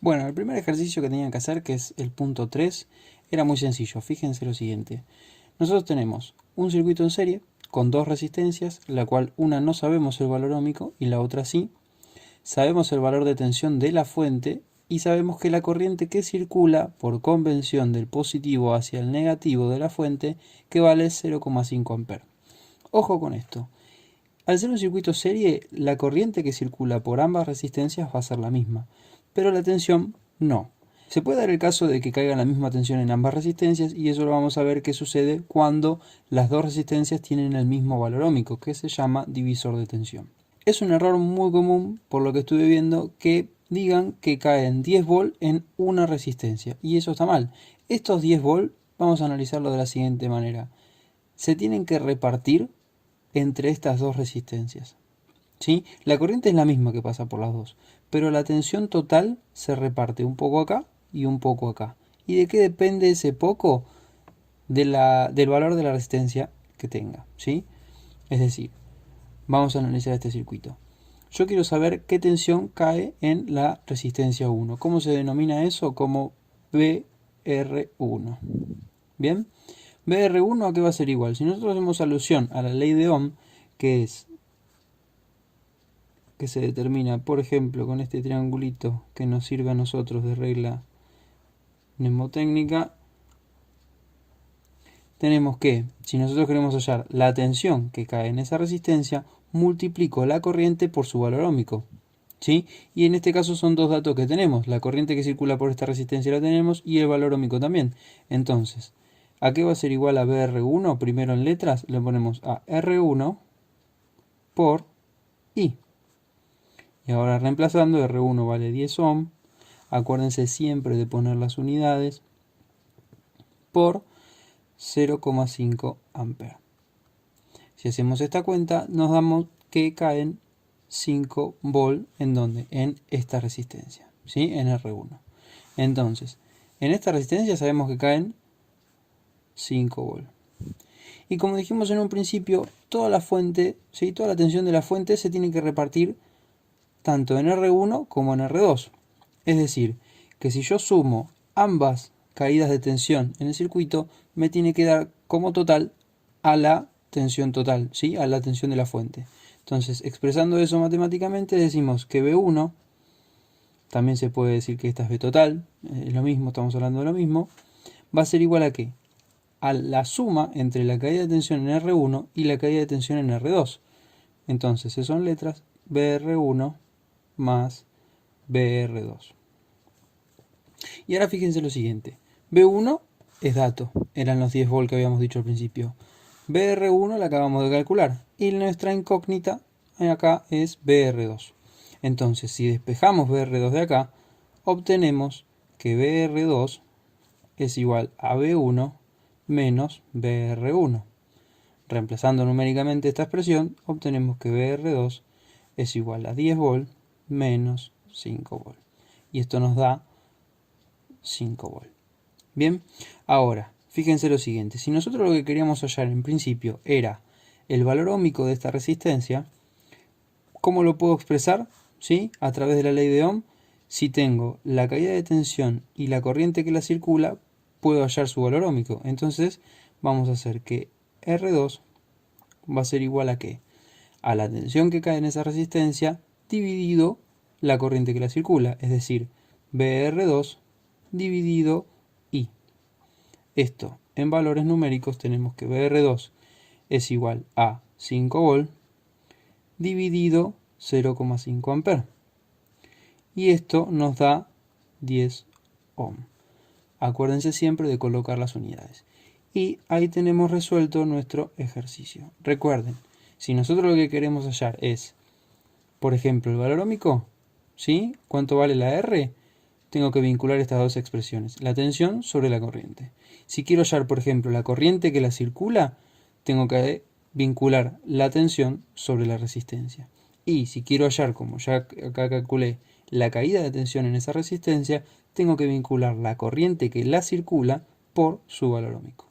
Bueno, el primer ejercicio que tenían que hacer, que es el punto 3, era muy sencillo. Fíjense lo siguiente. Nosotros tenemos un circuito en serie con dos resistencias, la cual una no sabemos el valor ohmico y la otra sí. Sabemos el valor de tensión de la fuente y sabemos que la corriente que circula por convención del positivo hacia el negativo de la fuente que vale 0,5 amperes. Ojo con esto. Al ser un circuito serie, la corriente que circula por ambas resistencias va a ser la misma, pero la tensión no. Se puede dar el caso de que caiga la misma tensión en ambas resistencias y eso lo vamos a ver que sucede cuando las dos resistencias tienen el mismo valor ohmico, que se llama divisor de tensión. Es un error muy común, por lo que estuve viendo, que digan que caen 10 volts en una resistencia, y eso está mal. Estos 10 volts vamos a analizarlo de la siguiente manera. Se tienen que repartir entre estas dos resistencias, ¿sí? La corriente es la misma que pasa por las dos, pero la tensión total se reparte un poco acá y un poco acá. ¿Y de qué depende ese poco? Del valor de la resistencia que tenga, ¿sí? Es decir, vamos a analizar este circuito. Yo quiero saber qué tensión cae en la resistencia 1. ¿Cómo se denomina eso? Como BR1. ¿Bien? BR1 ¿a qué va a ser igual? Si nosotros hacemos alusión a la ley de Ohm, que se determina, por ejemplo, con este triangulito que nos sirve a nosotros de regla mnemotécnica, tenemos que, si nosotros queremos hallar la tensión que cae en esa resistencia, multiplico la corriente por su valor ohmico, ¿sí? Y en este caso son dos datos que tenemos, la corriente que circula por esta resistencia la tenemos y el valor ohmico también. Entonces, ¿a qué va a ser igual a BR1? Primero en letras le ponemos a R1 por I. Y ahora reemplazando, R1 vale 10 ohm. Acuérdense siempre de poner las unidades por 0,5 amperes. Si hacemos esta cuenta, nos damos que caen 5 volts en donde en esta resistencia, ¿sí? En R1. Entonces, en esta resistencia sabemos que caen 5 volts. Y como dijimos en un principio, toda la fuente, ¿sí? Toda la tensión de la fuente se tiene que repartir tanto en R1 como en R2. Es decir, que si yo sumo ambas caídas de tensión en el circuito, me tiene que dar como total a la tensión total, ¿sí? A la tensión de la fuente. Entonces, expresando eso matemáticamente, decimos que B1, también se puede decir que esta es B total, es lo mismo, estamos hablando de lo mismo, va a ser igual a ¿qué? A la suma entre la caída de tensión en R1 y la caída de tensión en R2. Entonces, eso son letras, BR1 más BR2. Y ahora fíjense lo siguiente. B1 es dato, eran los 10 volts que habíamos dicho al principio. BR1 la acabamos de calcular. Y nuestra incógnita acá es BR2. Entonces, si despejamos BR2 de acá, obtenemos que BR2 es igual a B1 menos BR1. Reemplazando numéricamente esta expresión, obtenemos que BR2 es igual a 10 volts menos 5 volts. Y esto nos da 5 volts. Bien, ahora, fíjense lo siguiente. Si nosotros lo que queríamos hallar en principio era el valor ohmico de esta resistencia, ¿cómo lo puedo expresar? ¿Sí? A través de la ley de Ohm. Si tengo la caída de tensión y la corriente que la circula, puedo hallar su valor ohmico. Entonces, vamos a hacer que R2 va a ser igual a ¿qué? A la tensión que cae en esa resistencia dividido la corriente que la circula, es decir, BR2 dividido I. Esto en valores numéricos tenemos que BR2 es igual a 5 volts dividido 0,5 amperes. Y esto nos da 10 ohm. Acuérdense siempre de colocar las unidades. Y ahí tenemos resuelto nuestro ejercicio. Recuerden, si nosotros lo que queremos hallar es, por ejemplo, el valor ohmico, ¿sí? ¿Cuánto vale la R? Tengo que vincular estas dos expresiones, la tensión sobre la corriente. Si quiero hallar, por ejemplo, la corriente que la circula, tengo que vincular la tensión sobre la resistencia. Y si quiero hallar, como ya acá calculé, la caída de tensión en esa resistencia, tengo que vincular la corriente que la circula por su valor ohmico.